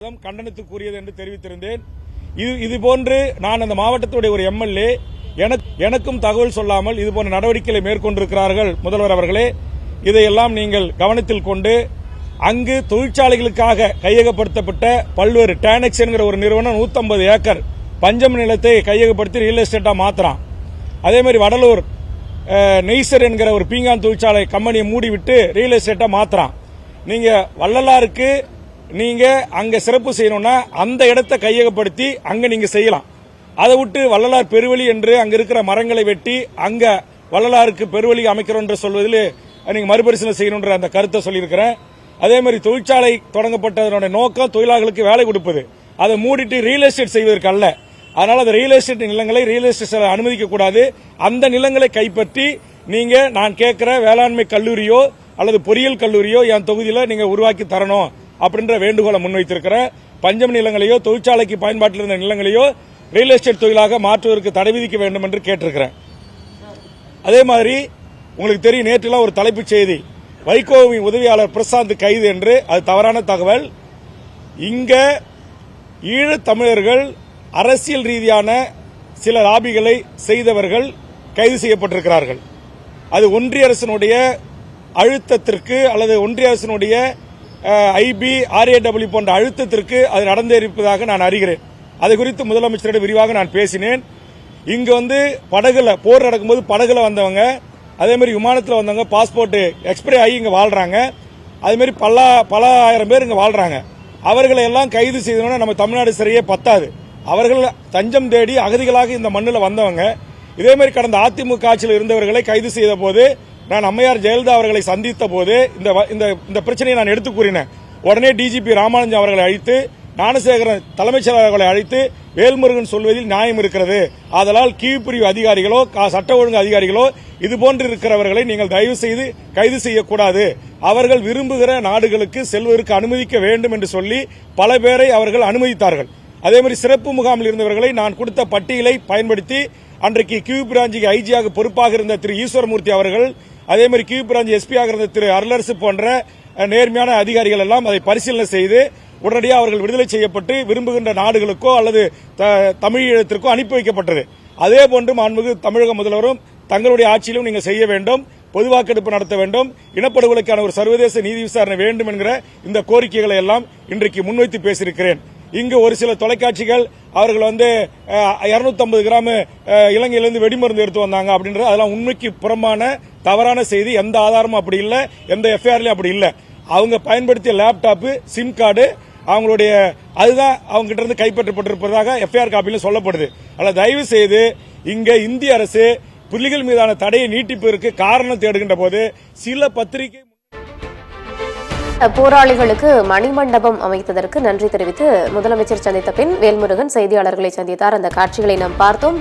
கண்டனத்துக்குரியது என்று தெரிவித்திருந்தேன். இது போன்று நான் அந்த மாவட்டத்துடைய ஒரு எம்எல்ஏ எனக்கும் தகவல் சொல்லாமல் இது போன்ற நடவடிக்கைகளை மேற்கொண்டிருக்கிறார்கள். முதல்வர் அவர்களே, இதையெல்லாம் நீங்கள் கவனத்தில் கொண்டு அங்கு தொழிற்சாலைகளுக்காக கையகப்படுத்தப்பட்ட பல்வேறு டானெக்ஸ் என்கிற ஒரு நிறுவனம் 150 ஏக்கர் பஞ்சம நிலத்தை கையகப்படுத்தி ரியல் எஸ்டேட்டா மாத்திரான். அதே மாதிரி வடலூர் நெய்சர் என்கிற ஒரு பீங்கான் தொழிற்சாலை கம்பெனியை மூடிவிட்டு ரியல் எஸ்டேட்டா மாத்திரான். நீங்க வள்ளலாருக்கு நீங்க அங்க சிறப்பு செய்யணும்னா அந்த இடத்தை கையகப்படுத்தி அங்க நீங்க செய்யலாம். அதை விட்டு வள்ளலார் பெருவழி என்று அங்க இருக்கிற மரங்களை வெட்டி அங்க வள்ளலாருக்கு பெருவழி அமைக்கிறோம் என்று சொல்வதில் நீங்க மறுபரிசீலனை செய்யணுன்ற அந்த கருத்தை சொல்லியிருக்கிறேன். அதே மாதிரி தொழிற்சாலை தொடங்கப்பட்டதனுடைய நோக்கம் தொழிலாளர்களுக்கு வேலை கொடுப்பது. அதை மூடிட்டு ரியல் எஸ்டேட் செய்வதற்கு அல்ல. அதனால அந்த ரியல் எஸ்டேட் நிலங்களை ரியல் எஸ்டேட் அனுமதிக்க கூடாது. அந்த நிலங்களை கைப்பற்றி நீங்க நான் கேட்கிற வேளாண்மை கல்லூரியோ அல்லது பொறியியல் கல்லூரியோ என் தொகுதியில் நீங்க உருவாக்கி தரணும் அப்படின்ற வேண்டுகோளை முன்வைத்திருக்கிற பஞ்சம நிலங்களையோ தொழிற்சாலைக்கு பயன்பாட்டில் இருந்த நிலங்களையோ ரியல் எஸ்டேட் தொழிலாக மாற்றுவதற்கு தடை விதிக்க வேண்டும் என்று கேட்டிருக்கிறேன். அதே மாதிரி உங்களுக்கு தெரியும், நேற்றுலாம் ஒரு தலைப்புச் செய்தி, வைகோவின் உதவியாளர் பிரசாந்த் கைது என்று. அது தவறான தகவல். இங்க ஈழத் தமிழர்கள் அரசியல் ரீதியான சில லாபிகளை செய்தவர்கள் கைது செய்யப்பட்டிருக்கிறார்கள். அது ஒன்றிய அரசினுடைய அழுத்தத்திற்கு அல்லது ஒன்றிய அரசினுடைய ஐபி RAW போன்ற அழுத்தத்திற்கு அது நடந்திருப்பதாக நான் அறிகிறேன். அது குறித்து முதலமைச்சரிடம் விரிவாக நான் பேசினேன். இங்கு படகுல போர் நடக்கும்போது படகுல வந்தவங்க, அதே மாதிரி விமானத்தில் வந்தவங்க பாஸ்போர்ட் எக்ஸ்பைரி ஆகி இங்க வாழ்றாங்க. அதே மாதிரி பல ஆயிரம் பேர் இங்க வாழ்றாங்க. அவர்களை எல்லாம் கைது செய்தோம்னா நம்ம தமிழ்நாடு சிறையே பத்தாது. அவர்கள் தஞ்சம் தேடி அகதிகளாக இந்த மண்ணில் வந்தவங்க. இதே மாதிரி கடந்த அதிமுக ஆட்சியில் இருந்தவர்களை கைது செய்த போது நான் அம்மையார் ஜெயலலிதா அவர்களை சந்தித்த போது இந்த பிரச்சனையை நான் எடுத்து கூறினேன். உடனே டிஜிபி ராமானுஜம் அவர்களை அழைத்து, ஞானசேகரன் தலைமைச் செயலாளர்களை அழைத்து, வேல்முருகன் சொல்வதில் நியாயம் இருக்கிறது, அதனால் கீழ்பிரிவு அதிகாரிகளோ சட்ட ஒழுங்கு அதிகாரிகளோ இதுபோன்று இருக்கிறவர்களை நீங்கள் தயவு செய்து கைது செய்யக்கூடாது, அவர்கள் விரும்புகிற நாடுகளுக்கு செல்வதற்கு அனுமதிக்க வேண்டும் என்று சொல்லி பல பேரை அவர்கள் அனுமதித்தார்கள். அதே மாதிரி சிறப்பு முகாமில் இருந்தவர்களை நான் கொடுத்த பட்டியலை பயன்படுத்தி அன்றைக்கு கியூ பிராஞ்சிக்கு ஐஜியாக பொறுப்பாக இருந்த திரு ஈஸ்வரமூர்த்தி அவர்கள், அதே மாதிரி கியூ பிராஞ்சி எஸ்பியாக இருந்த திரு அருளரசு போன்ற நேர்மையான அதிகாரிகள் எல்லாம் அதை பரிசீலனை செய்து உடனடியாக அவர்கள் விடுதலை செய்யப்பட்டு விரும்புகின்ற நாடுகளுக்கோ அல்லது தமிழீழத்திற்கோ அனுப்பி வைக்கப்பட்டது. அதே போன்று மாண்புமிகு தமிழக முதல்வரும் தங்களுடைய ஆட்சியிலும் நீங்கள் செய்ய வேண்டும், பொது வாக்கெடுப்பு நடத்த வேண்டும், இனப்படுகொலைக்கான ஒரு சர்வதேச நீதி விசாரணை வேண்டும் என்கிற இந்த கோரிக்கைகளை எல்லாம் இன்றைக்கு முன்வைத்து பேசியிருக்கிறேன். இங்கு ஒரு சில தொலைக்காட்சிகள் அவர்கள் 250 கிராம் இலங்கையிலிருந்து வெடிமருந்து எடுத்து வந்தாங்க அப்படின்றது அதெல்லாம் உண்மைக்கு புறம்பான தவறான செய்தி. எந்த ஆதாரமும் அப்படி இல்லை, எந்த எஃப்ஐஆர்லயும் அப்படி இல்லை. அவங்க பயன்படுத்திய லேப்டாப், சிம் கார்டு அவங்களுடைய அதுதான் அவங்க கிட்ட இருந்து கைப்பற்றப்பட்டிருப்பதாக எஃப்ஐஆர் காப்பியில் சொல்லப்படுது. அதில் தயவு செய்து இங்க இந்திய அரசு புலிகள் மீதான தடையை நீட்டிப்பதற்கு காரணம் தேடுகின்ற போது சில பத்திரிகை போராளிகளுக்கு மணிமண்டபம் அமைத்ததற்கு நன்றி தெரிவித்து முதலமைச்சர் சந்தித்த பின் வேல்முருகன் செய்தியாளர்களை சந்தித்தார். அந்த காட்சிகளை நாம் பார்த்தோம்.